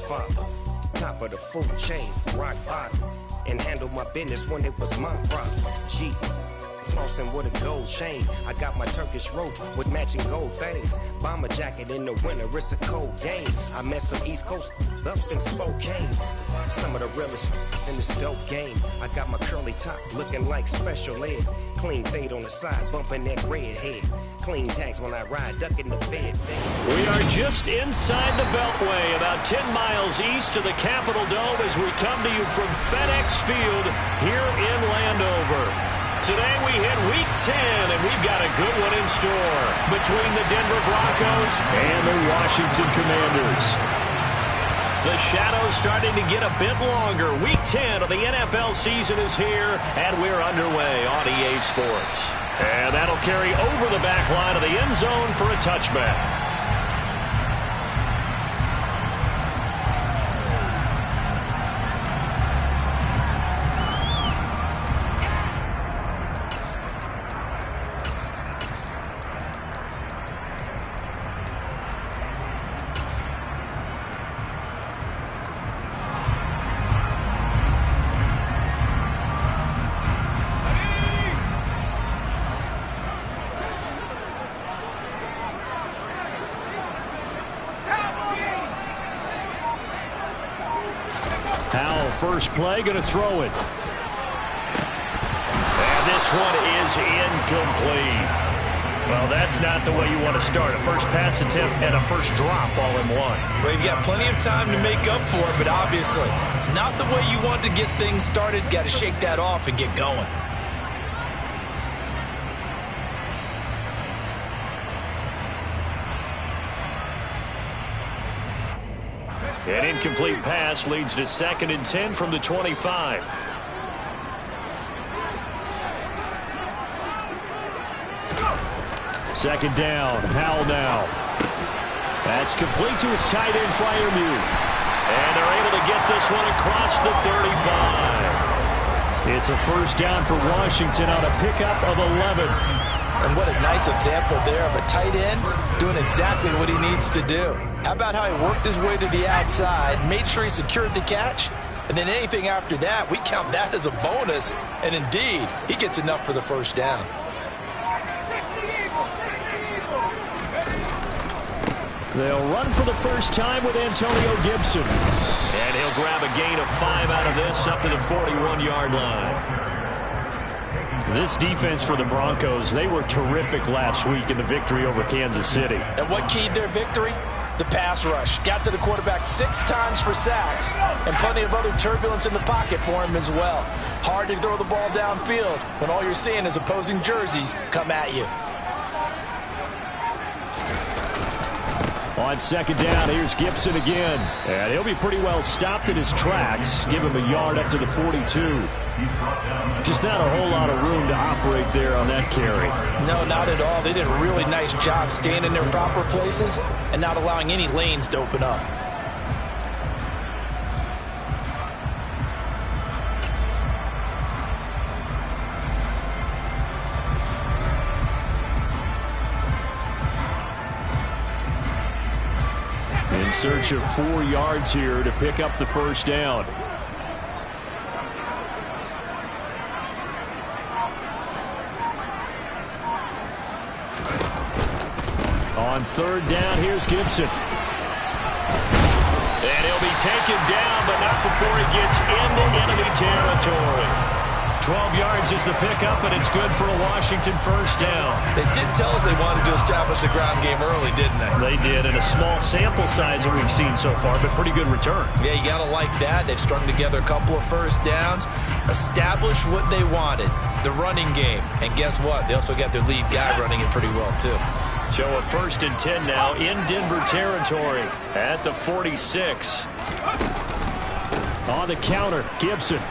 Godfather. Top of the food chain, rock bottom. And handle my business when it was my problem. G. Flossing with a gold chain. I got my Turkish rope with matching gold things. Bomber jacket in the winter, it's a cold game. I met some East Coast up in Spokane. Some of the realest in this dope game. I got my curly top looking like special ed. Clean fade on the side, bumping that red head. Clean tags when I ride, ducking the fed. We are just inside the Beltway, about 10 miles east of the Capitol Dome as we come to you from FedEx Field here in Landover. Today we hit Week 10, and we've got a good one in store between the Denver Broncos and the Washington Commanders. The shadow's starting to get a bit longer. Week 10 of the NFL season is here, and we're underway on EA Sports. And that'll carry over the back line of the end zone for a touchback. First play, going to throw it. And this one is incomplete. Well, that's not the way you want to start. A first pass attempt and a first drop all in one. Well, you've got plenty of time to make up for it, but obviously not the way you want to get things started. Got to shake that off and get going. An incomplete pass leads to 2nd and 10 from the 25. Second down. Howell now. That's complete to his tight end, Freiermuth. And they're able to get this one across the 35. It's a first down for Washington on a pickup of 11. And what a nice example there of a tight end doing exactly what he needs to do. How about how he worked his way to the outside, made sure he secured the catch, and then anything after that, we count that as a bonus. And indeed, he gets enough for the first down. They'll run for the first time with Antonio Gibson. And he'll grab a gain of 5 out of this up to the 41-yard line. This defense for the Broncos, they were terrific last week in the victory over Kansas City. And what keyed their victory? The pass rush. Got to the quarterback 6 times for sacks, and plenty of other turbulence in the pocket for him as well. Hard to throw the ball downfield when all you're seeing is opposing jerseys come at you. On second down, here's Gibson again. And he'll be pretty well stopped in his tracks. Give him a yard up to the 42. Just not a whole lot of room to operate there on that carry. No, not at all. They did a really nice job staying in their proper places and not allowing any lanes to open up. In search of 4 yards here to pick up the first down. On third down, here's Gibson. And he'll be taken down, but not before he gets into enemy territory. 12 yards is the pickup, and it's good for a Washington first down. They did tell us they wanted to establish the ground game early, didn't they? They did, in a small sample size that we've seen so far, but pretty good return. Yeah, you got to like that. They've strung together a couple of first downs, established what they wanted, the running game. And guess what? They also got their lead guy running it pretty well, too. So a 1st and 10 now in Denver territory at the 46. On the counter, Gibson.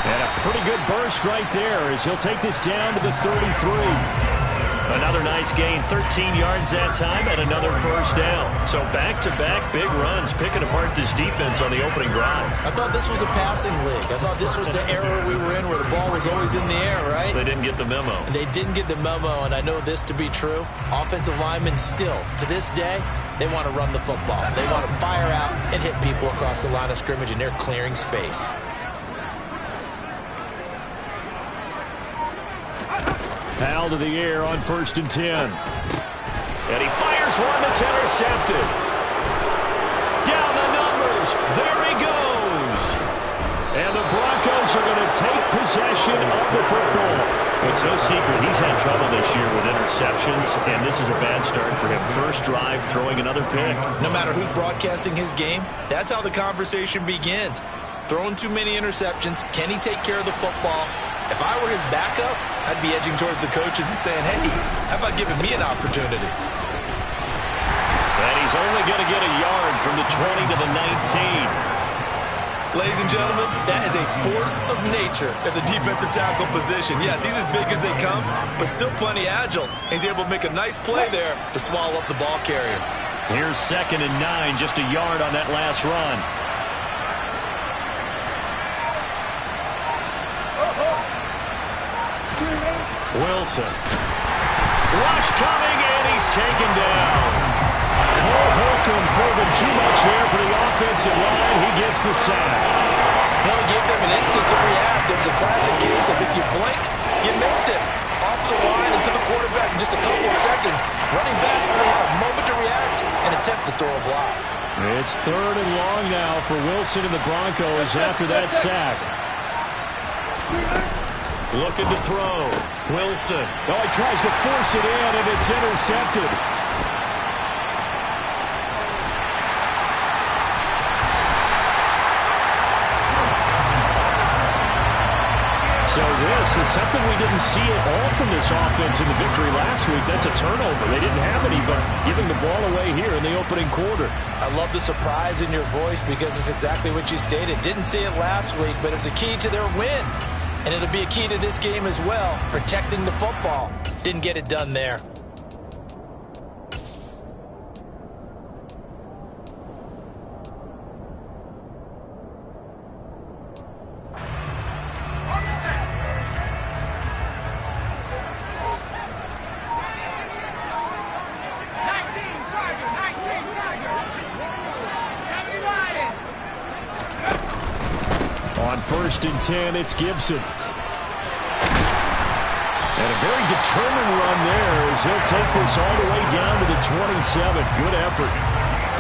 And a pretty good burst right there as he'll take this down to the 33. Another nice gain, 13 yards that time, and another first down. So back-to-back big runs, picking apart this defense on the opening drive. I thought this was a passing league. I thought this was the era we were in where the ball was always in the air, right? They didn't get the memo. They didn't get the memo, and I know this to be true. Offensive linemen still, to this day, They want to run the football. They want to fire out and hit people across the line of scrimmage, and they're clearing space. Powell to the air on 1st and 10. And he fires one that's intercepted. Down the numbers. There he goes. And the Broncos are going to take possession of the football. It's no secret he's had trouble this year with interceptions, and this is a bad start for him. First drive, throwing another pick. No matter who's broadcasting his game, that's how the conversation begins. Throwing too many interceptions. Can he take care of the football? If I were his backup, I'd be edging towards the coaches and saying, hey, how about giving me an opportunity? And he's only going to get a yard from the 20 to the 19. Ladies and gentlemen, that is a force of nature at the defensive tackle position. Yes, he's as big as they come, but still plenty agile. He's able to make a nice play there to swallow up the ball carrier. Here's 2nd and 9, just a yard on that last run. Wilson. Rush coming, and he's taken down. Cole Holcomb proving too much there for the offensive line. He gets the sack. They'll give them an instant to react. There's a classic case of if you blink, you missed it. Off the line and to the quarterback in just a couple of seconds. Running back only had a moment to react and attempt to throw a block. It's 3rd and long now for Wilson and the Broncos after that sack. Looking to throw. Wilson. Oh, he tries to force it in, and it's intercepted. So this is something we didn't see at all from this offense in the victory last week. That's a turnover. They didn't have any, but giving the ball away here in the opening quarter. I love the surprise in your voice because it's exactly what you stated. Didn't see it last week, but it's a key to their win. And it'll be a key to this game as well, protecting the football. Didn't get it done there. On 1st and 10, it's Gibson. And a very determined run there as he'll take this all the way down to the 27. Good effort.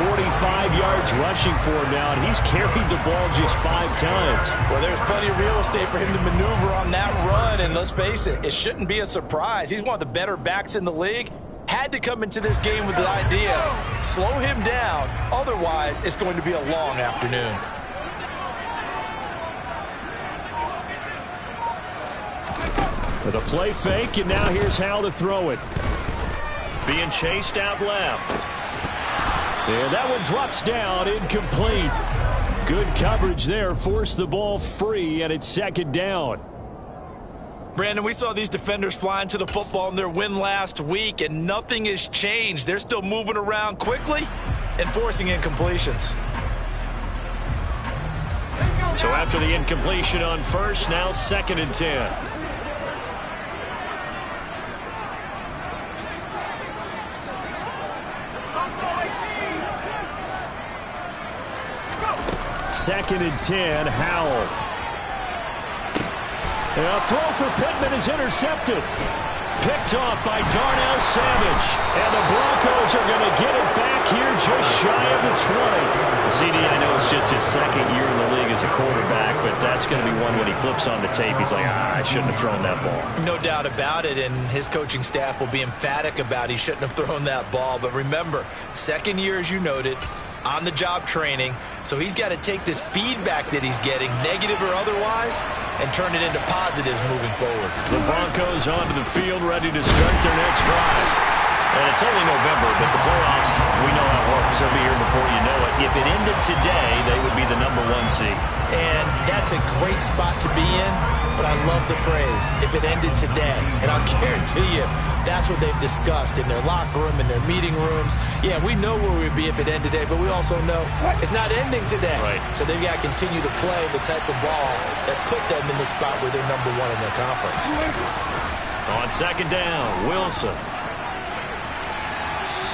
45 yards rushing for him now, and he's carried the ball just 5 times. Well, there's plenty of real estate for him to maneuver on that run, and let's face it, it shouldn't be a surprise. He's one of the better backs in the league. Had to come into this game with the idea, slow him down, otherwise it's going to be a long afternoon. With a play fake, and now here's how to throw it. Being chased out left. And that one drops down, incomplete. Good coverage there, forced the ball free, and it's 2nd down. Brandon, we saw these defenders flying to the football in their win last week, and nothing has changed. They're still moving around quickly and forcing incompletions. So after the incompletion on 1st, now 2nd and 10. Second and 10, Howell. A throw for Pittman is intercepted. Picked off by Darnell Savage. And the Broncos are going to get it back here just shy of the 20. CD, I know it's just his 2nd year in the league as a quarterback, but that's going to be one when he flips on the tape. He's like, I shouldn't have thrown that ball. No doubt about it, and his coaching staff will be emphatic about he shouldn't have thrown that ball. But remember, 2nd year, as you noted, on-the-job training, so he's got to take this feedback that he's getting, negative or otherwise, and turn it into positives moving forward. The Broncos onto the field, ready to start their next drive. And it's only November, but the playoffs, we know how it works. They'll be here before you know it. If it ended today, they would be the #1 seed. And that's a great spot to be in, but I love the phrase, if it ended today. And I'll guarantee you, that's what they've discussed in their locker room, in their meeting rooms. Yeah, we know where we'd be if it ended today, but we also know it's not ending today. Right. So they've got to continue to play the type of ball that put them in the spot where they're #1 in their conference. On 2nd down, Wilson.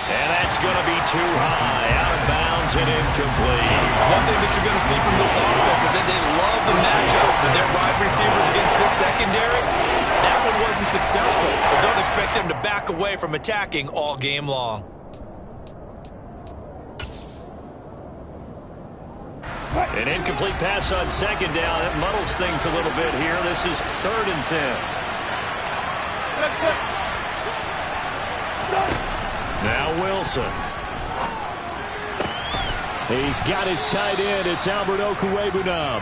And that's going to be too high, out of bounds and incomplete. One thing that you're going to see from this offense is that they love the matchup with their wide receivers against this secondary. That one wasn't successful, but don't expect them to back away from attacking all game long. An incomplete pass on second down. That muddles things a little bit here. This is 3rd and 10. Now Wilson. He's got his tight end. It's Albert Okwuegbunam.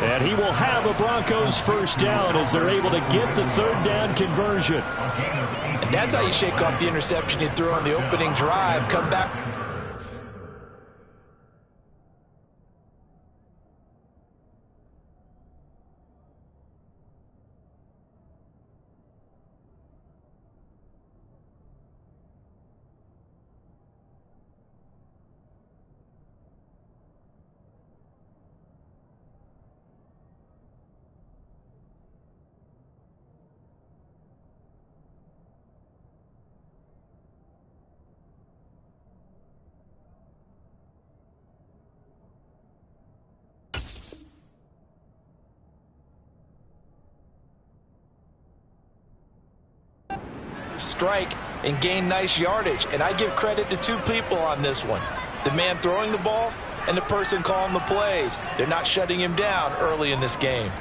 And he will have a Broncos first down as they're able to get the 3rd down conversion. And that's how you shake off the interception you threw on the opening drive. Come back. Strike and gain nice yardage, and I give credit to 2 people on this one: the man throwing the ball and the person calling the plays. They're not shutting him down early in this game.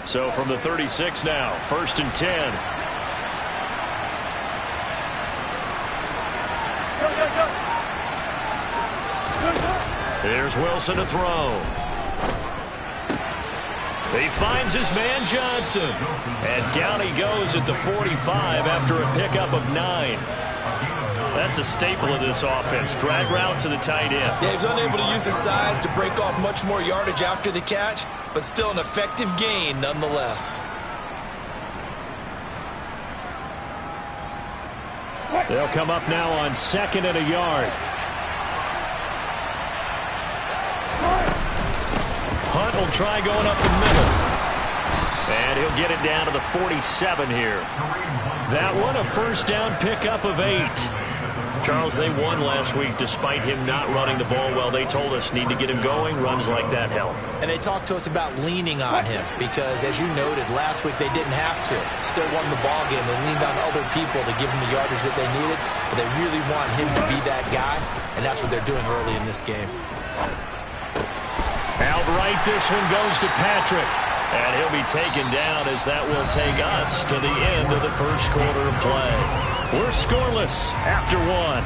So from the 36 now, 1st and 10. Here's Wilson to throw. He finds his man Johnson. And down he goes at the 45 after a pickup of 9. That's a staple of this offense. Drag route to the tight end. Yeah, he was unable to use his size to break off much more yardage after the catch, but still an effective gain nonetheless. They'll come up now on 2nd and a yard. Hunt will try going up the middle. And he'll get it down to the 47 here. That one, a first down pickup of 8. Charles, they won last week despite him not running the ball well. They told us need to get him going. Runs like that help. And they talked to us about leaning on him because, as you noted, last week they didn't have to. Still won the ball game. They leaned on other people to give them the yardage that they needed, but they really want him to be that guy, and that's what they're doing early in this game. Out right, this one goes to Patrick. And he'll be taken down as that will take us to the end of the first quarter of play. We're scoreless after 1.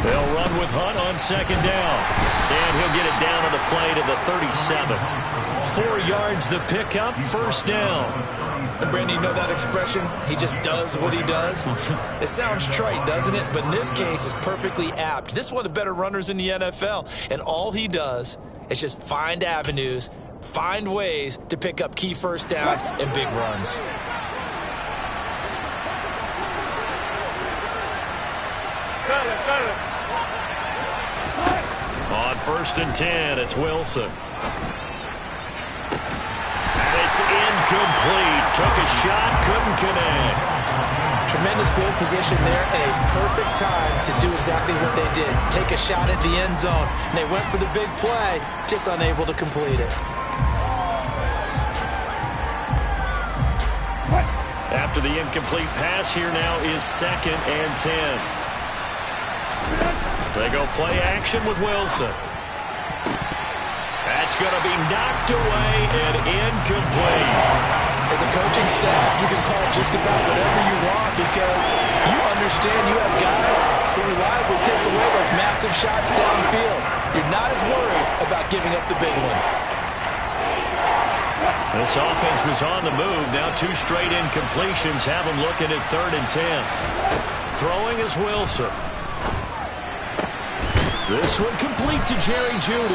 They'll run with Hunt on 2nd down. And he'll get it down to the play to the 37. 4 yards the pickup, first down. And Brandon, you know that expression? He just does what he does. It sounds trite, doesn't it? But in this case, it's perfectly apt. This is one of the better runners in the NFL. And all he does is just find avenues, find ways to pick up key first downs and big runs. On 1st and 10, it's Wilson. And it's incomplete. Took a shot, couldn't connect. Tremendous field position there and a perfect time to do exactly what they did. Take a shot at the end zone. And they went for the big play, just unable to complete it. After the incomplete pass, here now is 2nd and 10. They go play action with Wilson. That's going to be knocked away and incomplete. As a coaching staff, you can call just about whatever you want because you understand you have guys who reliably take away those massive shots downfield. You're not as worried about giving up the big one. This offense was on the move. Now 2 straight incompletions have them looking at 3rd and 10. Throwing is Wilson. This one complete to Jerry Jeudy.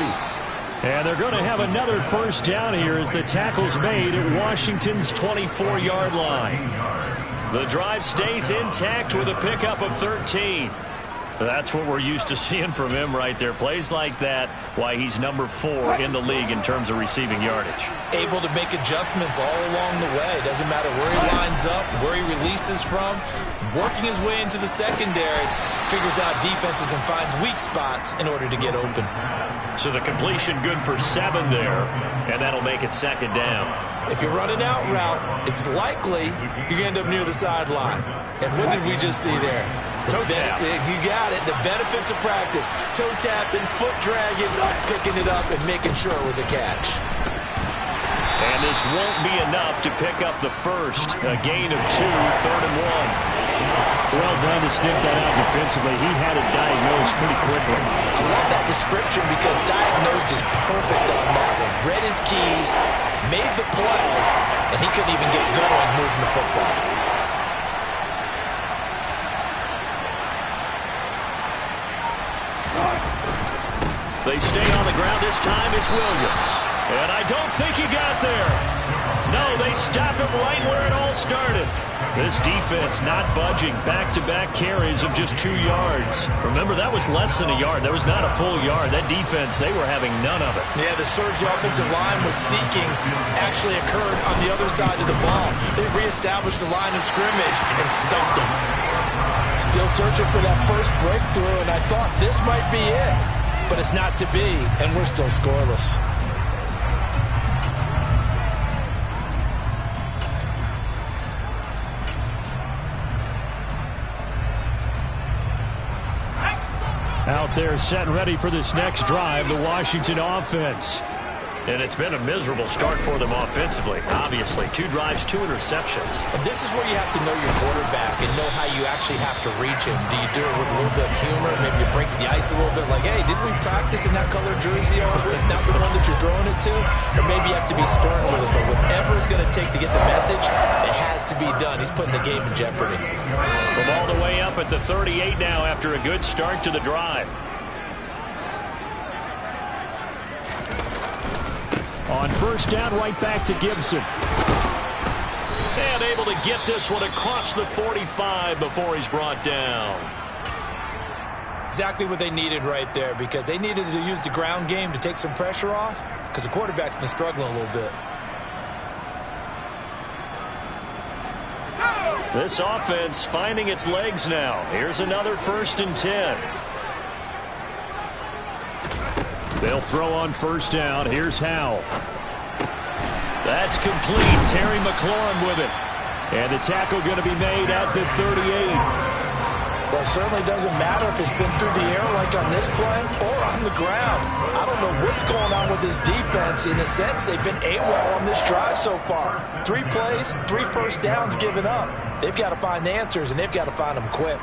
And they're going to have another first down here as the tackle's made at Washington's 24-yard line. The drive stays intact with a pickup of 13. That's what we're used to seeing from him right there. Plays like that, why he's number 4 in the league in terms of receiving yardage. Able to make adjustments all along the way. Doesn't matter where he lines up, where he releases from. Working his way into the secondary, figures out defenses and finds weak spots in order to get open. So the completion good for 7 there, and that'll make it second down. If you're running out route, it's likely you're going to end up near the sideline. And what did we just see there? Toe tap. You got it. The benefits of practice. Toe tapping, foot dragging, picking it up, and making sure it was a catch. And this won't be enough to pick up the first. A gain of 2, 3rd and 1. Well done to sniff that out defensively. He had it diagnosed pretty quickly. I love that description because diagnosed is perfect on that one. Read his keys, made the play, and he couldn't even get going moving the football. They stay on the ground. This time it's Williams. And I don't think he got there. No, they stop him right where it all started. This defense not budging. Back-to-back carries of just 2 yards. Remember, that was less than a yard. That was not a full yard. That defense, they were having none of it. Yeah, the surge the offensive line was seeking actually occurred on the other side of the ball. They reestablished the line of scrimmage and stuffed them. Still searching for that first breakthrough, and I thought this might be it. But it's not to be, and we're still scoreless. Out there set and ready for this next drive, the Washington offense. And it's been a miserable start for them offensively, obviously. 2 drives, 2 interceptions. And this is where you have to know your quarterback and know how you actually have to reach him. Do you do it with a little bit of humor? Maybe you break the ice a little bit like, hey, didn't we practice in that color jersey all week? Not the one that you're throwing it to? Or maybe you have to be stern with it. But whatever it's going to take to get the message, it has to be done. He's putting the game in jeopardy. From all the way up at the 38 now after a good start to the drive. On first down, right back to Gibson. And able to get this one across the 45 before he's brought down. Exactly what they needed right there, because they needed to use the ground game to take some pressure off, because the quarterback's been struggling a little bit. This offense finding its legs now. Here's another 1st and 10. They'll throw on first down. Here's Howell. That's complete. Terry McLaurin with it. And the tackle going to be made at the 38. Well, it certainly doesn't matter if it's been through the air like on this play or on the ground. I don't know what's going on with this defense. In a sense, they've been AWOL on this drive so far. 3 plays, 3 first downs given up. They've got to find answers, and they've got to find them quick.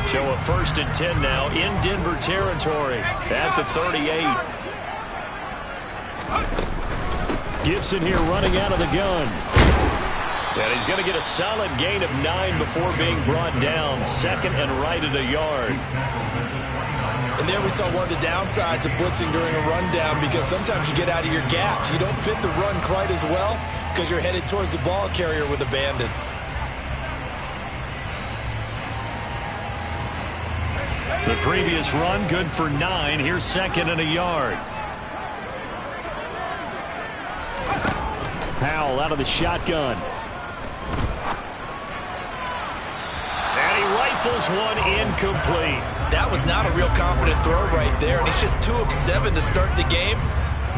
So a 1st and 10 now in Denver territory at the 38. Gibson here running out of the gun. And he's going to get a solid gain of 9 before being brought down. 2nd and right at a yard. And there we saw one of the downsides of blitzing during a rundown, because sometimes you get out of your gaps. You don't fit the run quite as well because you're headed towards the ball carrier with abandon. The previous run good for 9. Here's 2nd and a yard. Howell out of the shotgun. And he rifles one incomplete. That was not a real confident throw right there, and he's just 2 of 7 to start the game.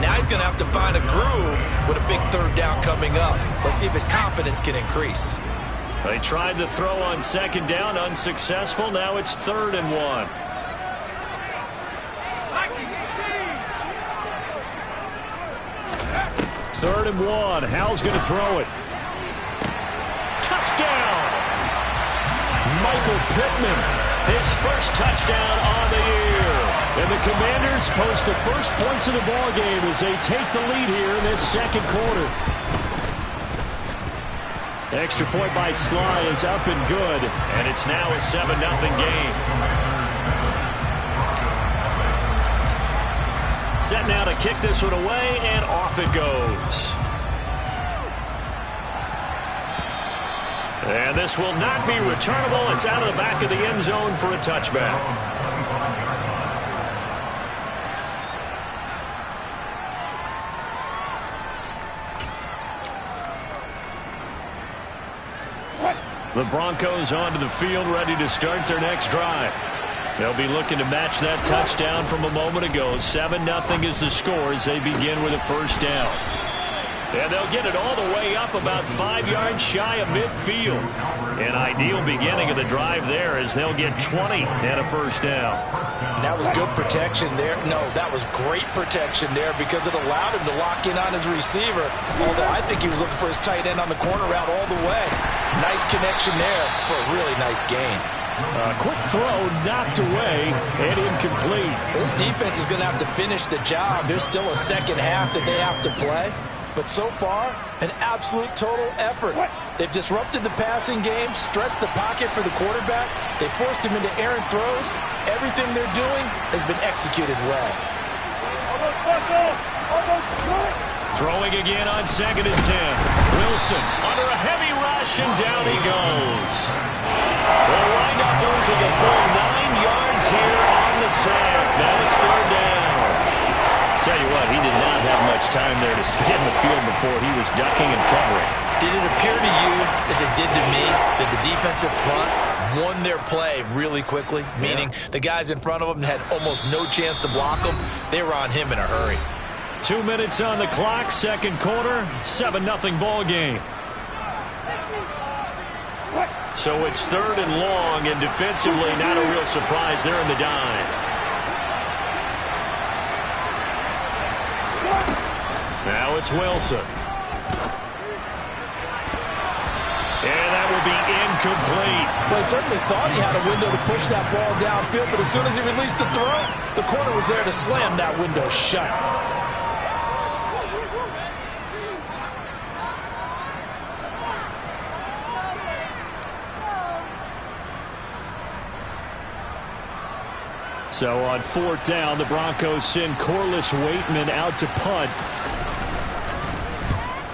Now he's going to have to find a groove with a big 3rd down coming up. Let's see if his confidence can increase. They tried the throw on 2nd down, unsuccessful. Now it's 3rd and 1. Third and 1. Howell's going to throw it. Touchdown! Michael Pittman, his first touchdown on the year. And the Commanders post the first points of the ball game as they take the lead here in this 2nd quarter. Extra point by Sly is up and good, and it's now a 7-0 game. Set now to kick this one away, and off it goes. And this will not be returnable. It's out of the back of the end zone for a touchback. The Broncos onto the field, ready to start their next drive. They'll be looking to match that touchdown from a moment ago. 7-0 is the score as they begin with a first down. And they'll get it all the way up about 5 yards shy of midfield. An ideal beginning of the drive there as they'll get 20 and a first down. And that was good protection there. No, that was great protection there because it allowed him to lock in on his receiver. Although I think he was looking for his tight end on the corner route all the way. Nice connection there for a really nice gain. Quick throw knocked away and incomplete. This defense is going to have to finish the job. There's still a second half that they have to play. But so far, an absolute total effort. They've disrupted the passing game, stressed the pocket for the quarterback. They forced him into errant throws. Everything they're doing has been executed well. Throwing again on 2nd and 10. Wilson under a heavy rush, and down he goes. They'll wind up losing a full 9 yards here on the sack. Now it's 3rd down. Tell you what, he did not have much time there to scan the field before he was ducking and covering. Did it appear to you, as it did to me, that the defensive front won their play really quickly? Meaning the guys in front of them had almost no chance to block them. They were on him in a hurry. 2 minutes on the clock, second quarter, 7-0 ball game. So it's 3rd and long, and defensively not a real surprise. They're in the dime. Now it's Wilson. And that will be incomplete. Well, he certainly thought he had a window to push that ball downfield, but as soon as he released the throw, the corner was there to slam that window shut. So on 4th down, the Broncos send Corliss Waitman out to punt.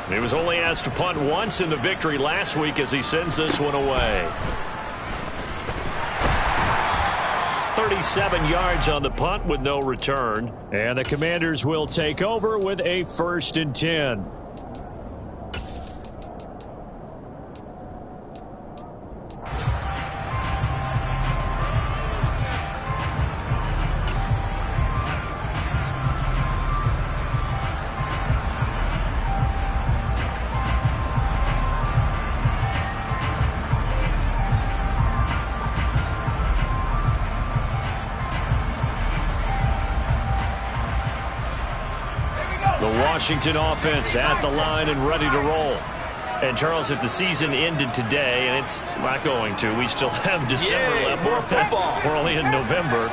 He was only asked to punt once in the victory last week as he sends this one away. 37 yards on the punt with no return. And the Commanders will take over with a 1st and 10. Washington offense at the line and ready to roll. And, Charles, if the season ended today, and it's not going to, we still have December left. More football. We're only in November.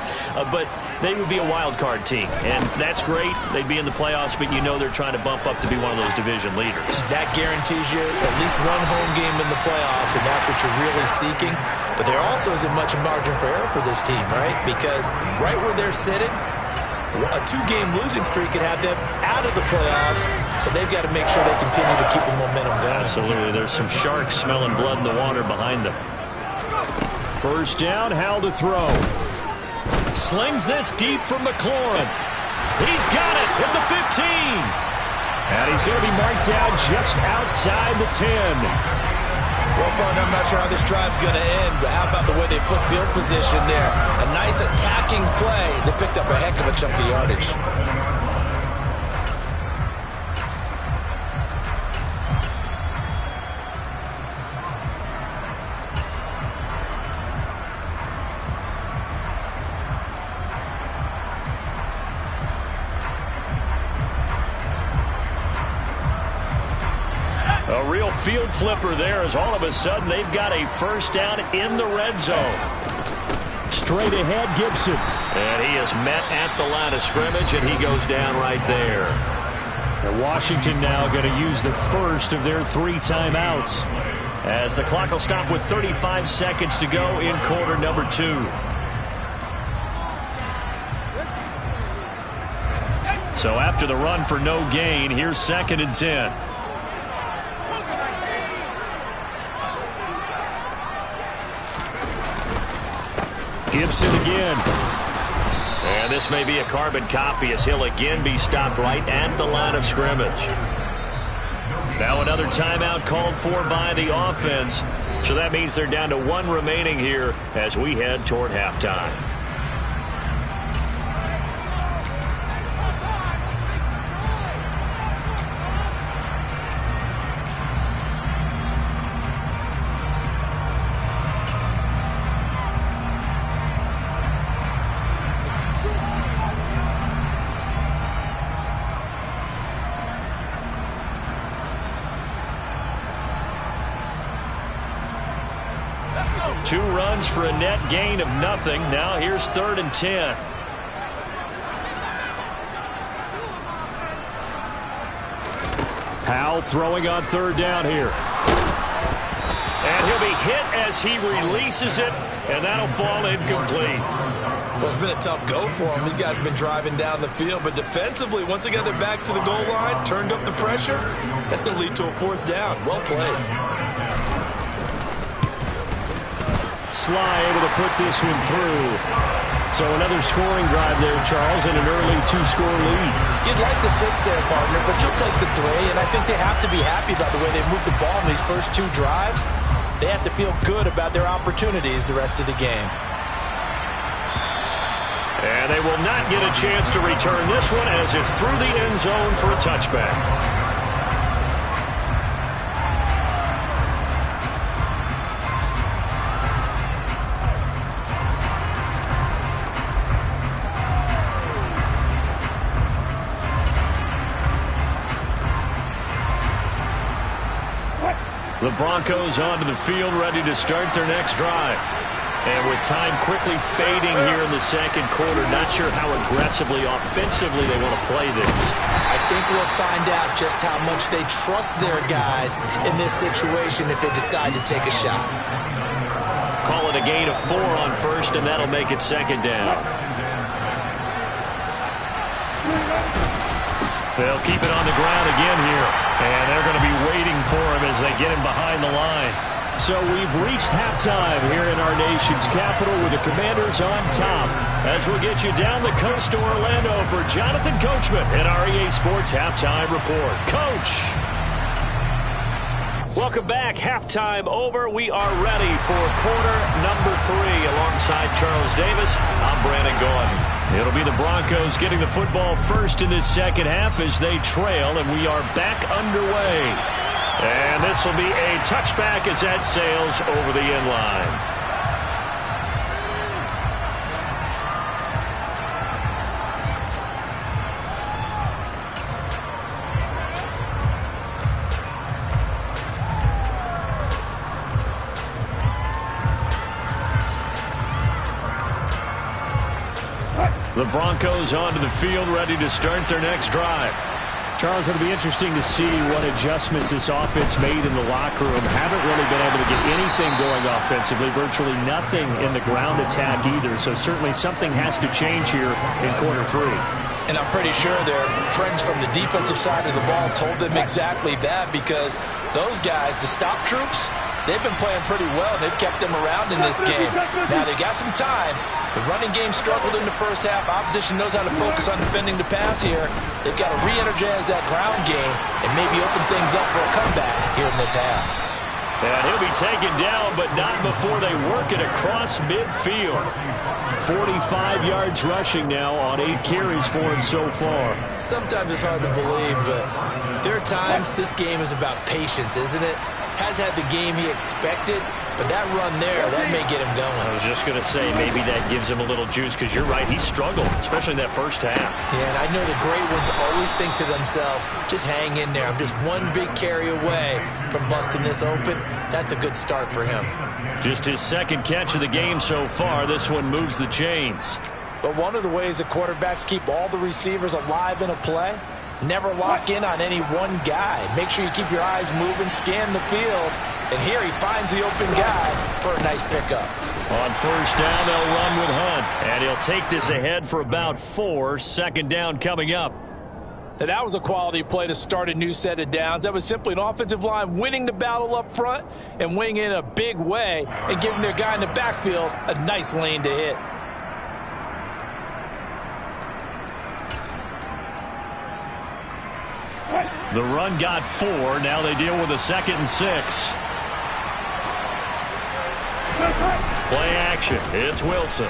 But they would be a wild card team. And that's great. They'd be in the playoffs, but you know they're trying to bump up to be one of those division leaders. That guarantees you at least one home game in the playoffs, and that's what you're really seeking. But there also isn't much margin for error for this team, right? Because right where they're sitting, a 2-game losing streak could have them out of the playoffs, so they've got to make sure they continue to keep the momentum going. Absolutely. There's some sharks smelling blood in the water behind them. 1st down, Hal to throw. Slings this deep from McLaurin. He's got it at the 15. And he's going to be marked down just outside the 10. Well, Bart, I'm not sure how this drive's going to end, but how about the way they flip field position there? A nice attacking play. They picked up a heck of a chunk of yardage. A real field flipper there as all of a sudden they've got a first down in the red zone. Straight ahead, Gibson. And he is met at the line of scrimmage, and he goes down right there. And Washington now going to use the first of their 3 timeouts. as the clock will stop with 35 seconds to go in quarter number 2. So after the run for no gain, here's 2nd and 10. Gibson again. And this may be a carbon copy as he'll again be stopped right at the line of scrimmage. Now another timeout called for by the offense. So that means they're down to 1 remaining here as we head toward halftime. Two runs for a net gain of nothing. Now here's 3rd and 10. Howell throwing on 3rd down here. And he'll be hit as he releases it, and that'll fall incomplete. Well, it's been a tough go for him. These guys have been driving down the field, but defensively, once they got their backs to the goal line, turned up the pressure, that's going to lead to a 4th down. Well played. Sly able to put this one through. So another scoring drive there, Charles, and an early 2-score lead. You'd like the 6 there, partner, but you'll take the 3, and I think they have to be happy about the way they've moved the ball in these first 2 drives. They have to feel good about their opportunities the rest of the game. And they will not get a chance to return this one as it's through the end zone for a touchback. The Broncos onto the field, ready to start their next drive. And with time quickly fading here in the 2nd quarter, not sure how aggressively, offensively they want to play this. I think we'll find out just how much they trust their guys in this situation if they decide to take a shot. Call it a gain of 4 on 1st, and that'll make it 2nd down. They'll keep it on the ground again here. And they're going to be waiting for him as they get him behind the line. So we've reached halftime here in our nation's capital with the Commanders on top. As we'll get you down the coast to Orlando for Jonathan Coachman in our EA Sports Halftime Report. Coach! Welcome back. Halftime over. We are ready for quarter number 3 alongside Charles Davis. I'm Brandon Gordon. It'll be the Broncos getting the football first in this 2nd half as they trail, and we are back underway. And this will be a touchback as that sails over the end line. The Broncos onto the field, ready to start their next drive. Charles, it'll be interesting to see what adjustments this offense made in the locker room. Haven't really been able to get anything going offensively, virtually nothing in the ground attack either. So certainly something has to change here in quarter 3. And I'm pretty sure their friends from the defensive side of the ball told them exactly that, because those guys, the stop troops, they've been playing pretty well. They've kept them around in this game. Now they got some time. The running game struggled in the first half. Opposition knows how to focus on defending the pass here. They've got to re-energize that ground game and maybe open things up for a comeback here in this half. And he'll be taken down, but not before they work it across midfield. 45 yards rushing now on 8 carries for him so far. Sometimes it's hard to believe, but there are times this game is about patience, isn't it? Has had the game he expected, but that run there, that may get him going. I was just going to say, maybe that gives him a little juice, because you're right, he struggled, especially in that first half. Yeah, and I know the great ones always think to themselves, just hang in there. I'm just one big carry away from busting this open. That's a good start for him. Just his 2nd catch of the game so far. This one moves the chains. But one of the ways that quarterbacks keep all the receivers alive in a play, never lock in on any one guy. Make sure you keep your eyes moving, scan the field, And here he finds the open guy for a nice pickup. On first down, they'll run with Hunt. And he'll take this ahead for about 4. Second down coming up. Now, that was a quality play to start a new set of downs. That was simply an offensive line winning the battle up front and winning in a big way and giving their guy in the backfield a nice lane to hit. The run got 4. Now they deal with a 2nd and 6. Play action. It's Wilson.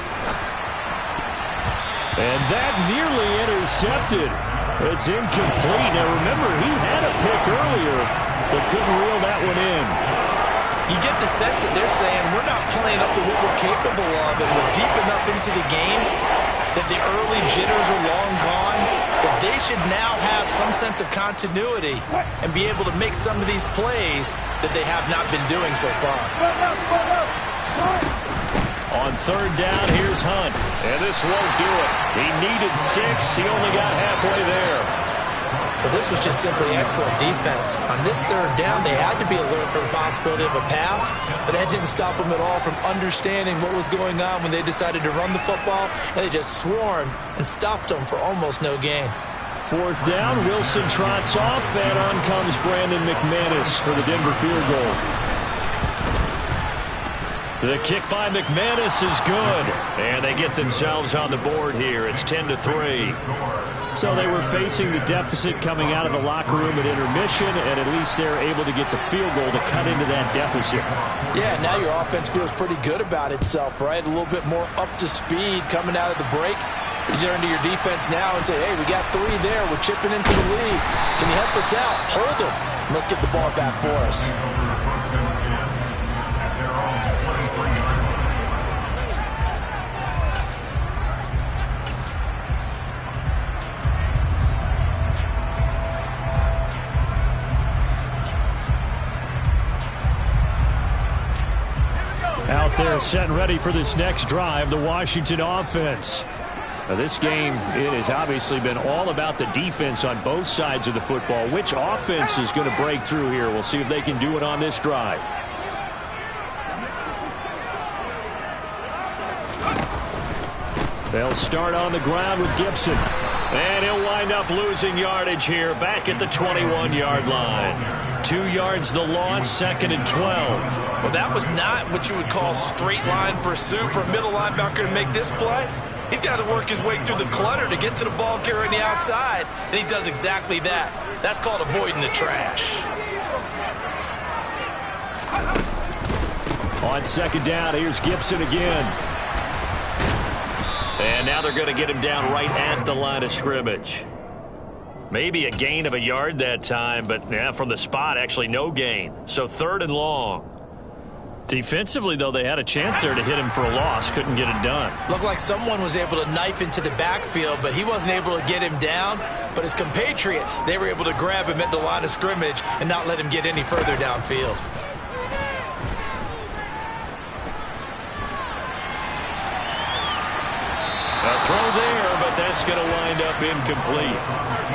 And that nearly intercepted. It's incomplete. Now remember, he had a pick earlier, but couldn't reel that one in. You get the sense that they're saying we're not playing up to what we're capable of, and we're deep enough into the game that the early jitters are long gone, that they should now have some sense of continuity and be able to make some of these plays that they have not been doing so far. On third down, here's Hunt. And this won't do it. He needed 6. He only got halfway there. But this was just simply excellent defense. On this third down, they had to be alert for the possibility of a pass, but that didn't stop them at all from understanding what was going on when they decided to run the football, and they just swarmed and stuffed them for almost no gain. Fourth down, Wilson trots off, and on comes Brandon McManus for the Denver field goal. The kick by McManus is good, and they get themselves on the board here. It's 10-3. So they were facing the deficit coming out of the locker room at intermission, and at least they're able to get the field goal to cut into that deficit. Yeah, now your offense feels pretty good about itself, right? A little bit more up to speed coming out of the break. You turn to your defense now and say, hey, we got 3 there. We're chipping into the lead. Can you help us out? Hold them. Let's get the ball back for us. Out there set and ready for this next drive, the Washington offense. Now this game, it has obviously been all about the defense on both sides of the football. Which offense is going to break through here? We'll see if they can do it on this drive. They'll start on the ground with Gibson. And he'll wind up losing yardage here back at the 21-yard line. 2 yards the loss, 2nd and 12. Well, that was not what you would call straight line pursuit for a middle linebacker to make this play. He's got to work his way through the clutter to get to the ball carrier on the outside, and he does exactly that. That's called avoiding the trash. On 2nd down, here's Gibson again. And now they're going to get him down right at the line of scrimmage. Maybe a gain of a yard that time, but yeah, from the spot, actually no gain. So 3rd and long. Defensively, though, they had a chance there to hit him for a loss. Couldn't get it done. Looked like someone was able to knife into the backfield, but he wasn't able to get him down. But his compatriots, they were able to grab him at the line of scrimmage and not let him get any further downfield. A throw there, but that's going to wind up incomplete.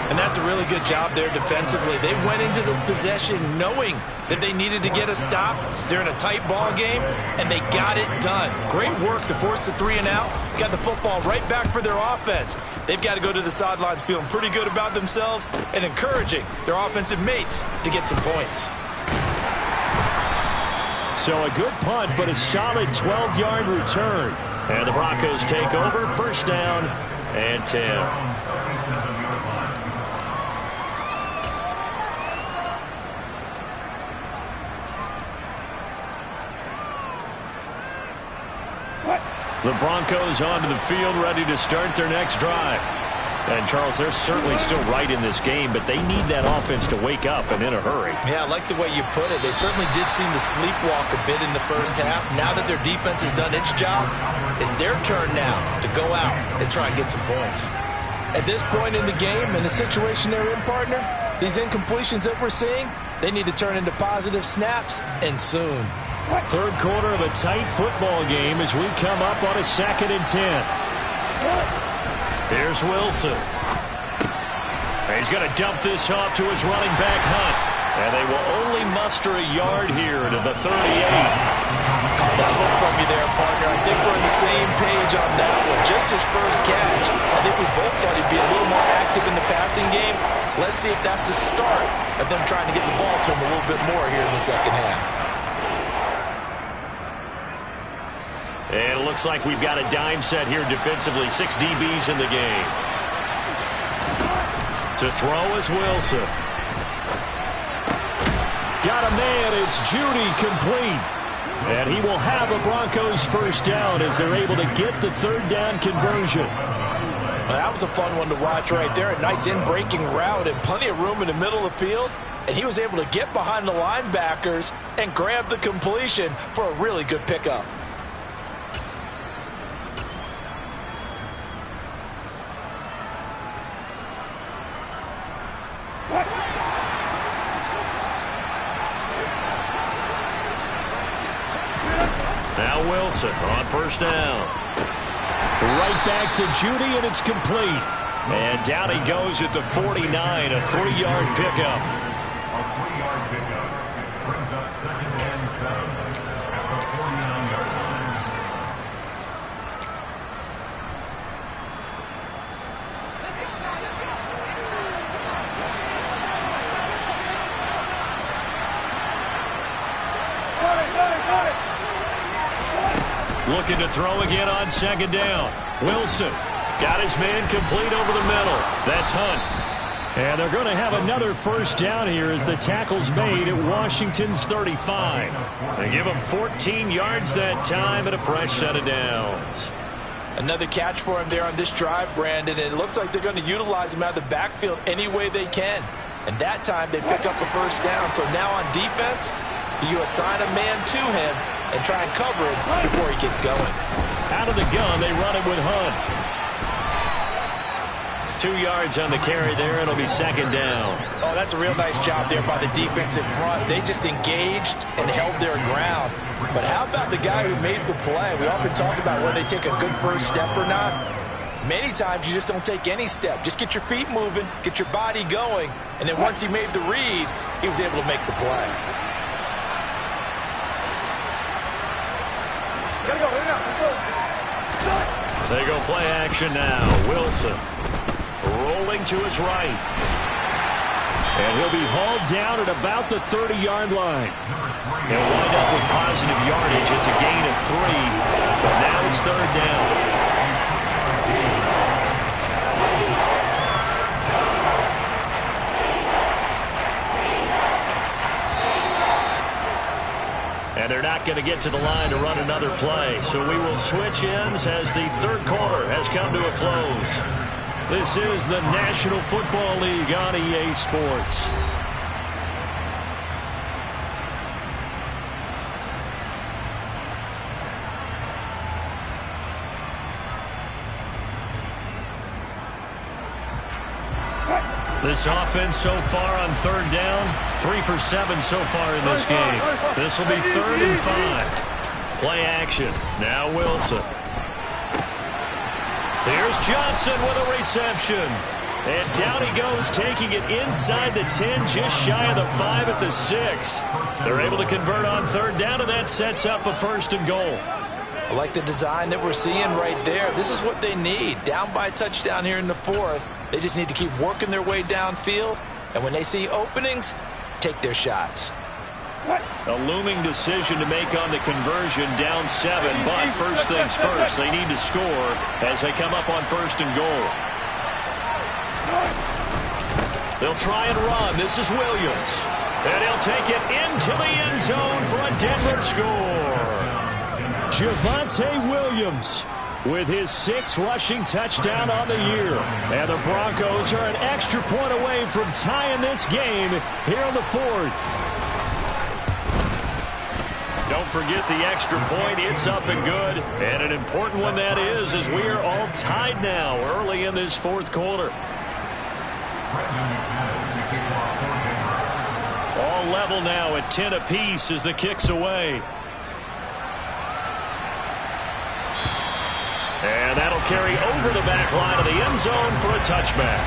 And that's a really good job there defensively. They went into this possession knowing that they needed to get a stop. They're in a tight ball game, and they got it done. Great work to force the 3 and out. Got the football right back for their offense. They've got to go to the sidelines feeling pretty good about themselves and encouraging their offensive mates to get some points. So a good punt, but a solid 12-yard return. And the Broncos take over, 1st down and 10. The Broncos onto the field, ready to start their next drive. And, Charles, they're certainly still right in this game, but they need that offense to wake up and in a hurry. Yeah, I like the way you put it. They certainly did seem to sleepwalk a bit in the first half. Now that their defense has done its job, it's their turn now to go out and try and get some points. At this point in the game, in the situation they're in, partner, these incompletions that we're seeing, they need to turn into positive snaps, and soon. 3rd quarter of a tight football game as we come up on a 2nd and 10. Here's Wilson. He's going to dump this off to his running back, Hunt. And they will only muster a yard here to the 38. Caught that look from you there, partner. I think we're on the same page on that one. Just his first catch. I think we both thought he'd be a little more active in the passing game. Let's see if that's the start of them trying to get the ball to him a little bit more here in the second half. And it looks like we've got a dime set here defensively. 6 DBs in the game. To throw is Wilson. Got a man. It's Judy complete. And he will have a Broncos first down as they're able to get the third down conversion. Well, that was a fun one to watch right there. A nice in-breaking route and plenty of room in the middle of the field. And he was able to get behind the linebackers and grab the completion for a really good pickup. Now Wilson on first down. Right back to Judy, and it's complete. And down he goes at the 49, a 3-yard pickup. A 3-yard pickup brings up second and 7 at the 49-yard line. Looking to throw again on second down. Wilson got his man complete over the middle. That's Hunt. And they're going to have another first down here as the tackle's made at Washington's 35. They give him 14 yards that time and a fresh set of downs. Another catch for him there on this drive, Brandon. And it looks like they're going to utilize him out of the backfield any way they can. And that time they pick up a first down. So now on defense, you assign a man to him and try and cover it before he gets going. Out of the gun, they run it with Hunt. 2 yards on the carry there. It'll be second down. Oh, that's a real nice job there by the defensive front. They just engaged and held their ground. But how about the guy who made the play? We often talk about whether they take a good first step or not. Many times you just don't take any step. Just get your feet moving, get your body going, and then once he made the read, he was able to make the play. They go play action now. Wilson rolling to his right. And he'll be hauled down at about the 30-yard line. He'll wind up with positive yardage. It's a gain of 3. But now it's third down. And they're not going to get to the line to run another play. So we will switch ends as the third quarter has come to a close. This is the National Football League on EA Sports. This offense so far on third down, 3 for 7 so far in this game. This will be 3rd and 5. Play action. Now Wilson. Here's Johnson with a reception. And down he goes, taking it inside the 10, just shy of the 5 at the 6. They're able to convert on third down, and that sets up a 1st and goal. I like the design that we're seeing right there. This is what they need. Down by a touchdown here in the 4th. They just need to keep working their way downfield. And when they see openings, take their shots. A looming decision to make on the conversion, down 7. But first things first, they need to score as they come up on 1st and goal. They'll try and run. This is Williams. And he'll take it into the end zone for a Denver score. Javonte Williams with his 6th rushing touchdown on the year. And the Broncos are an extra point away from tying this game here in the 4th. Don't forget the extra point. It's up and good. And an important one that is, as we are all tied now early in this 4th quarter. All level now at 10 apiece as the kick's away. And that'll carry over the back line of the end zone for a touchback.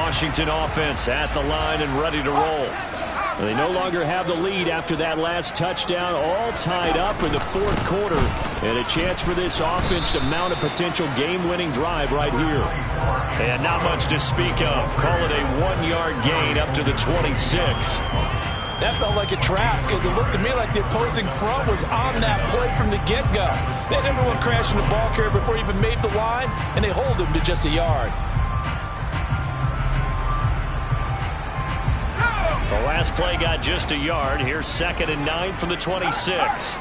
Washington offense at the line and ready to roll. They no longer have the lead after that last touchdown, all tied up in the fourth quarter. And a chance for this offense to mount a potential game-winning drive right here. And not much to speak of. Call it a 1-yard gain up to the 26. That felt like a trap because it looked to me like the opposing front was on that play from the get-go. They had everyone crashing the ball carrier before he even made the line, and they hold him to just a yard. The last play got just a yard. Here's 2nd and 9 from the 26.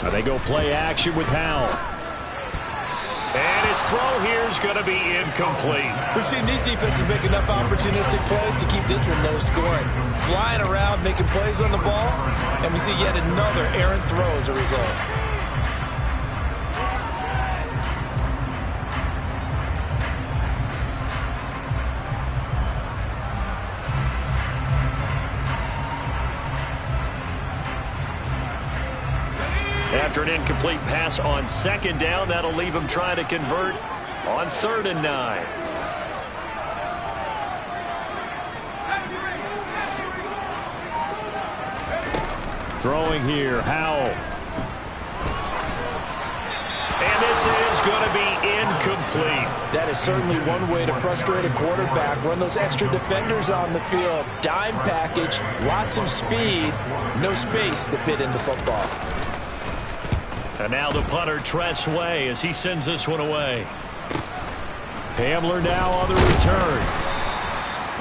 Now they go play action with Howell. And his throw here is going to be incomplete. We've seen these defenses make enough opportunistic plays to keep this one low scoring. Flying around, making plays on the ball, and we see yet another errant throw as a result. After an incomplete pass on 2nd down, that'll leave him trying to convert on 3rd and 9. Throwing here, Howell. And this is going to be incomplete. That is certainly one way to frustrate a quarterback. Run those extra defenders on the field. Dime package, lots of speed, no space to fit into football. And now the punter, Tress Way, as he sends this one away. Hamler now on the return.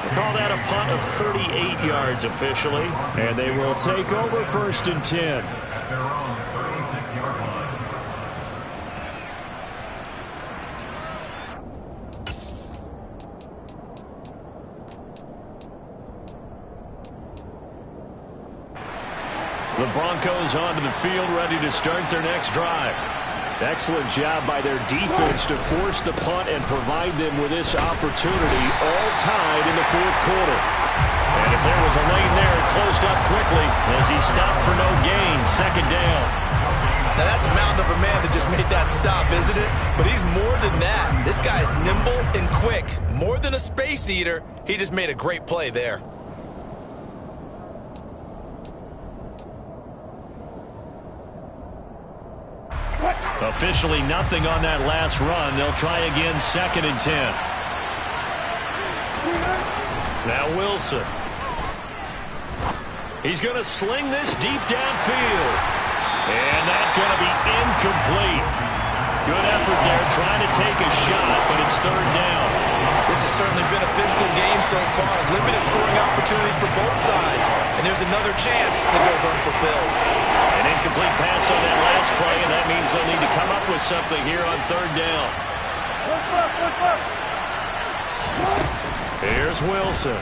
They call that a punt of 38 yards officially. And they will take over 1st and 10. At their own 36-yard line. The Broncos onto the field, ready to start their next drive. Excellent job by their defense to force the punt and provide them with this opportunity, all tied in the fourth quarter. And if there was a lane there, it closed up quickly as he stopped for no gain, 2nd down. Now that's a mountain of a man that just made that stop, isn't it? But he's more than that. This guy's nimble and quick. More than a space eater, he just made a great play there. Officially nothing on that last run. They'll try again, 2nd and 10. Now Wilson. He's going to sling this deep downfield. And that's going to be incomplete. Good effort there trying to take a shot, but it's 3rd down. This has certainly been a physical game so far. Limited scoring opportunities for both sides. And there's another chance that goes unfulfilled. An incomplete pass on that last play, and that means they'll need to come up with something here on 3rd down. Here's Wilson.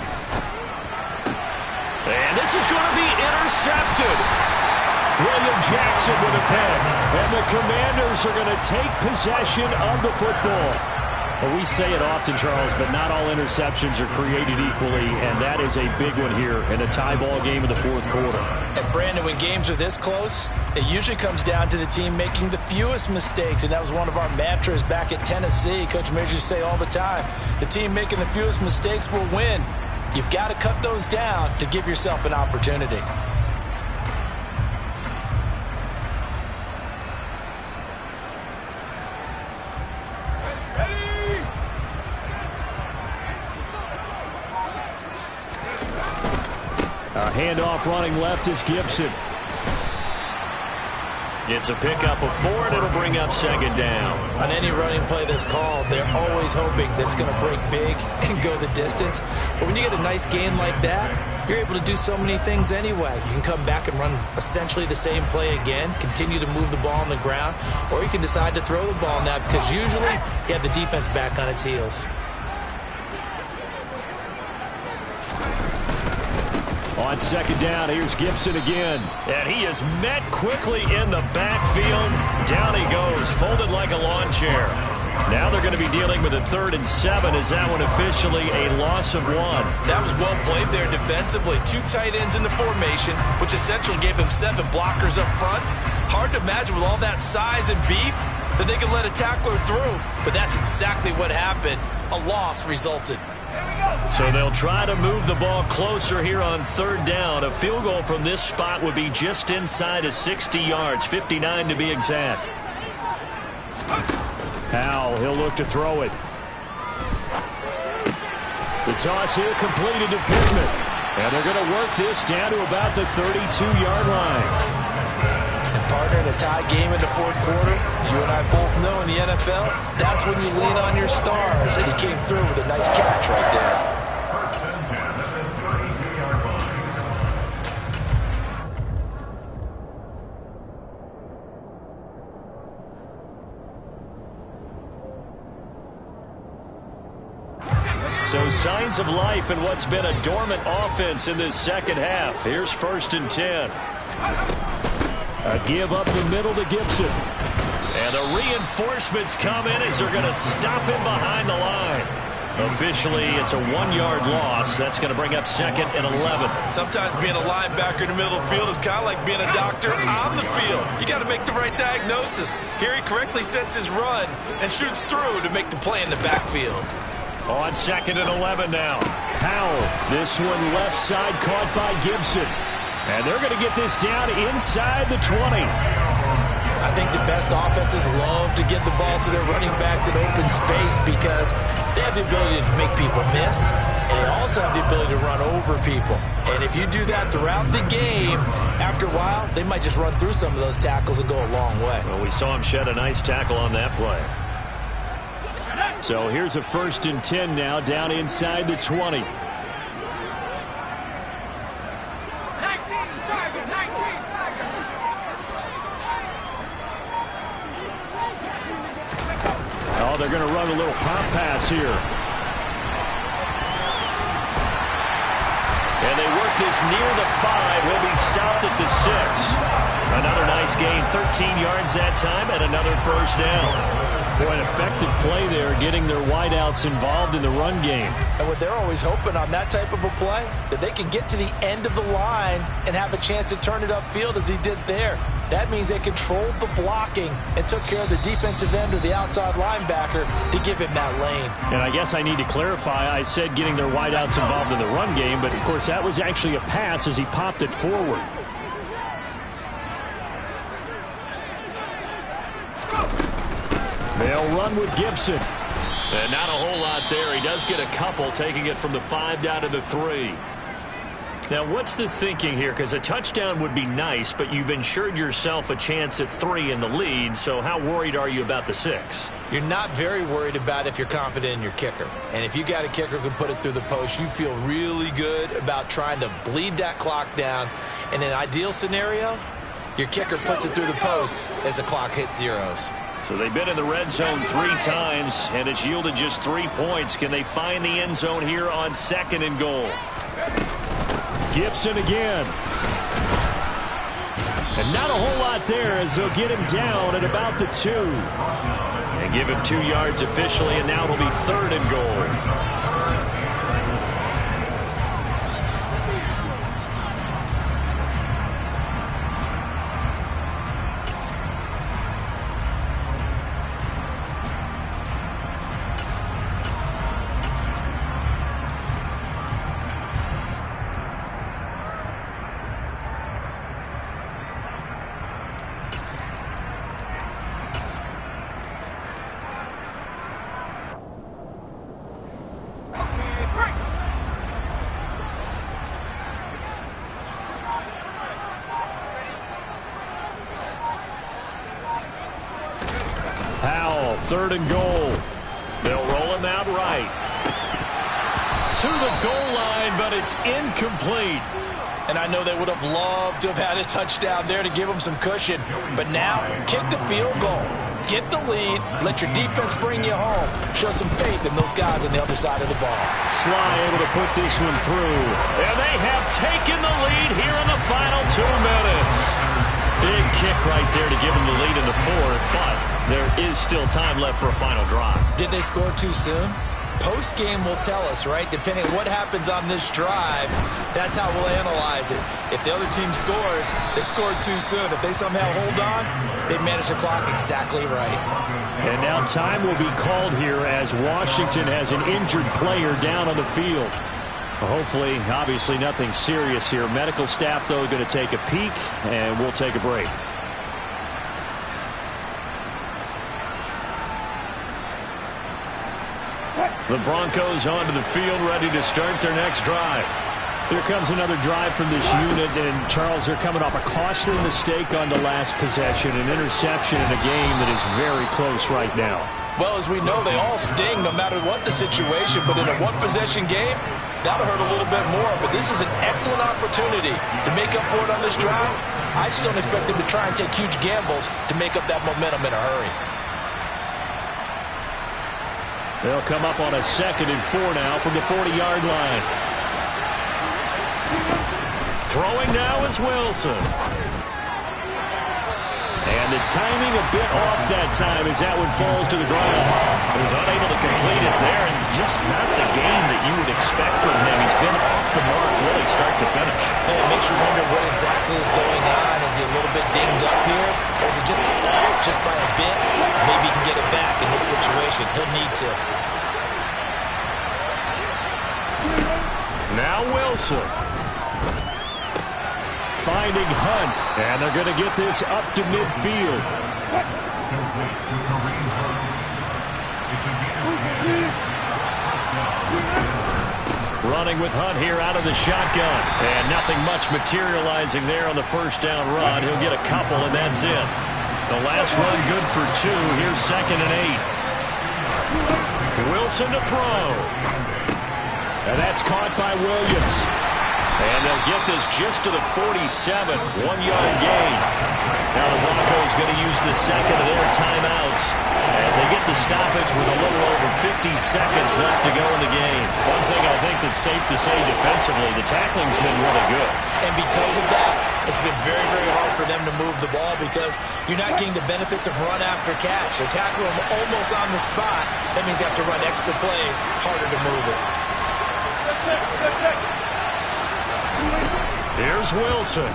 And this is going to be intercepted. William Jackson with a pick. And the Commanders are going to take possession of the football. Well, we say it often, Charles, but not all interceptions are created equally, and that is a big one here in a tie ball game in the fourth quarter. And Brandon, when games are this close, it usually comes down to the team making the fewest mistakes, and that was one of our mantras back at Tennessee. Coach Major used to say all the time, the team making the fewest mistakes will win. You've got to cut those down to give yourself an opportunity. Handoff running left is Gibson. It's a pickup of 4, and it'll bring up 2nd down. On any running play that's called, they're always hoping that it's going to break big and go the distance. But when you get a nice gain like that, you're able to do so many things anyway. You can come back and run essentially the same play again, continue to move the ball on the ground, or you can decide to throw the ball now because usually you have the defense back on its heels. On 2nd down, here's Gibson again. And he is met quickly in the backfield. Down he goes, folded like a lawn chair. Now they're going to be dealing with a 3rd and 7. Is that one officially a loss of 1? That was well played there defensively. 2 tight ends in the formation, which essentially gave him 7 blockers up front. Hard to imagine with all that size and beef, that they could let a tackler through, but that's exactly what happened. A loss resulted. So they'll try to move the ball closer here on third down. A field goal from this spot would be just inside of 60 yards, 59 to be exact. Powell, he'll look to throw it. The toss here completed to Pittman. And they're going to work this down to about the 32-yard line. And partner, in a tie game in the fourth quarter, you and I both know in the NFL, that's when you lean on your stars. And he came through with a nice catch right there. First and 10 at the 32-yard line. So signs of life in what's been a dormant offense in this second half. Here's first and 10. A give up the middle to Gibson. And the reinforcements come in as they're going to stop him behind the line. Officially, it's a 1-yard loss. That's going to bring up second and 11. Sometimes being a linebacker in the middle of the field is kind of like being a doctor on the field. You got to make the right diagnosis. Here he correctly sets his run and shoots through to make the play in the backfield. On second and 11 now. Powell, this one left side caught by Gibson. And they're going to get this down inside the 20. I think the best offenses love to get the ball to their running backs in open space because they have the ability to make people miss, and they also have the ability to run over people. And if you do that throughout the game, after a while, they might just run through some of those tackles and go a long way. Well, we saw him shed a nice tackle on that play. So here's a first and 10 now down inside the 20. Oh, they're going to run a little pop pass here. And they work this near the 5. Will be stopped at the 6. Another nice gain, 13 yards that time, and another first down. Boy, an effective play there, getting their wideouts involved in the run game. And what they're always hoping on that type of a play, that they can get to the end of the line and have a chance to turn it upfield as he did there. That means they controlled the blocking and took care of the defensive end or the outside linebacker to give him that lane. And I guess I need to clarify, I said getting their wideouts involved in the run game, but of course that was actually a pass as he popped it forward. They'll run with Gibson. And not a whole lot there. He does get a couple, taking it from the 5 down to the 3. Now, what's the thinking here? Because a touchdown would be nice, but you've ensured yourself a chance at 3 in the lead, so how worried are you about the 6? You're not very worried about if you're confident in your kicker. And if you got a kicker who can put it through the post, you feel really good about trying to bleed that clock down. In an ideal scenario, your kicker puts it through the post as the clock hits zeros. So they've been in the red zone 3 times, and it's yielded just 3 points. Can they find the end zone here on second and goal? Gibson again. And not a whole lot there as they'll get him down at about the 2. And give him 2 yards officially, and now it'll be third and goal. Powell, third and goal. They'll roll him out right. To the goal line, but it's incomplete. And I know they would have loved to have had a touchdown there to give them some cushion. But now, kick the field goal. Get the lead. Let your defense bring you home. Show some faith in those guys on the other side of the ball. Sly able to put this one through. And they have taken the lead here in the final 2 minutes. Big kick right there to give them the lead in the 4th, but there is still time left for a final drive. Did they score too soon? Post-game will tell us, right? Depending on what happens on this drive, that's how we'll analyze it. If the other team scores, they scored too soon. If they somehow hold on, they manage the clock exactly right. And now time will be called here as Washington has an injured player down on the field. Hopefully, obviously nothing serious here. Medical staff, though, going to take a peek, and we'll take a break. The Broncos onto the field, ready to start their next drive. Here comes another drive from this unit, and Charles, they're coming off a costly mistake on the last possession, an interception in a game that is very close right now. Well, as we know, they all sting no matter what the situation, but in a one-possession game, that'll hurt a little bit more. But this is an excellent opportunity to make up for it on this drive. I just don't expect them to try and take huge gambles to make up that momentum in a hurry. They'll come up on a 2nd and 4 now from the 40-yard line. Throwing now is Wilson. And the timing a bit off that time as that one falls to the ground. He was unable to complete it there, and just not the game that you would expect from him. He's been off the mark really start to finish. And it makes you wonder what exactly is going on. Is he a little bit dinged up here? Or is it just off just by a bit? Maybe he can get it back in this situation. He'll need to. Now Wilson. Finding Hunt, and they're going to get this up to midfield. Running with Hunt here out of the shotgun, and nothing much materializing there on the first down run. He'll get a couple, and that's it. The last run good for 2. Here's 2nd and 8. Wilson to throw. And that's caught by Williams. And they'll get this just to the 47, 1-yard gain. Now the Broncos going to use the second of their timeouts as they get the stoppage with a little over 50 seconds left to go in the game. One thing I think that's safe to say defensively, the tackling's been really good. And because of that, it's been very, very hard for them to move the ball because you're not getting the benefits of run after catch. They're tackling them almost on the spot. That means you have to run extra plays, harder to move it. Here's Wilson.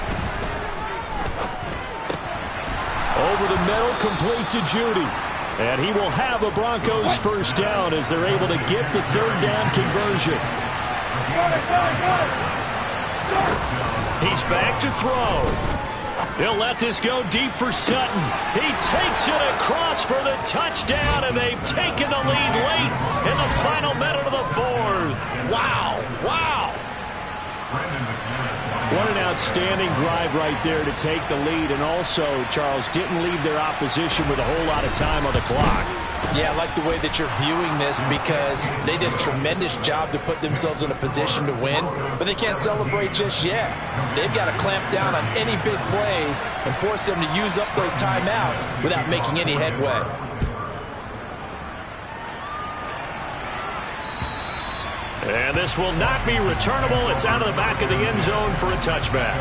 Over the middle, complete to Judy. And he will have a Broncos first down as they're able to get the 3rd down conversion. He's back to throw. He'll let this go deep for Sutton. He takes it across for the touchdown, and they've taken the lead late in the final minute of the 4th. Wow, wow. What an outstanding drive right there to take the lead, and also, Charles, didn't leave their opposition with a whole lot of time on the clock. Yeah, I like the way that you're viewing this because they did a tremendous job to put themselves in a position to win, but they can't celebrate just yet. They've got to clamp down on any big plays and force them to use up those timeouts without making any headway. And this will not be returnable. It's out of the back of the end zone for a touchback.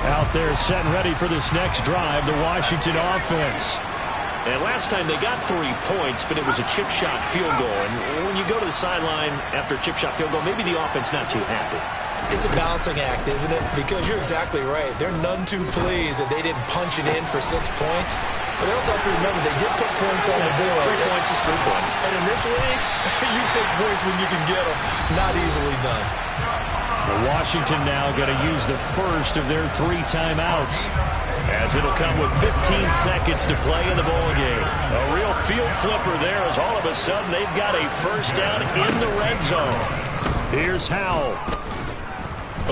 Out there set and ready for this next drive, the Washington offense. And last time they got 3 points, but it was a chip shot field goal. And when you go to the sideline after a chip shot field goal, maybe the offense not too happy. It's a balancing act, isn't it? Because you're exactly right. They're none too pleased that they didn't punch it in for 6 points. But they also have to remember they did put points on the board. 3 points is 3 points. And in this league, you take points when you can get them. Not easily done. Washington now going to use the first of their 3 timeouts, as it'll come with 15 seconds to play in the ball game. A real field flipper there as all of a sudden they've got a first down in the red zone. Here's Howell.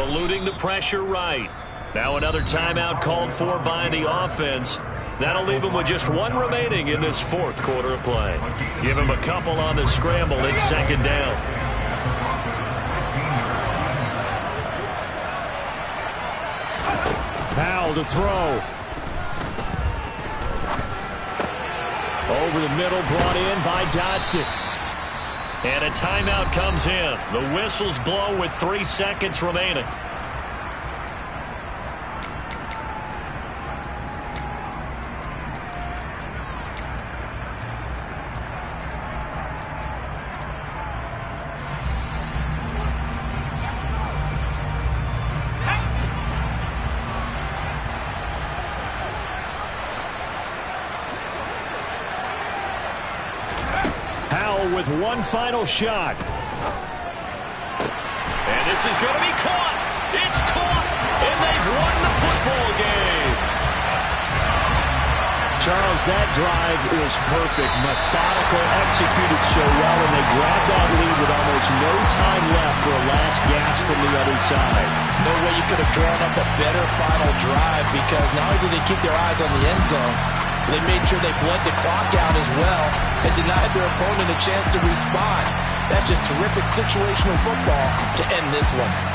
Eluding the pressure right. Now another timeout called for by the offense. That'll leave them with just 1 remaining in this 4th quarter of play. Give them a couple on the scramble. It's 2nd down. Howell to throw. Over the middle, brought in by Dotson. And a timeout comes in. The whistles blow with 3 seconds remaining. With one final shot. And this is going to be caught. It's caught. And they've won the football game. Charles, that drive was perfect. Methodical, executed so well, and they grabbed that lead with almost no time left for a last gasp from the other side. No way you could have drawn up a better final drive, because not only did they keep their eyes on the end zone, they made sure they bled the clock out as well and denied their opponent a chance to respond. That's just terrific situational football to end this one.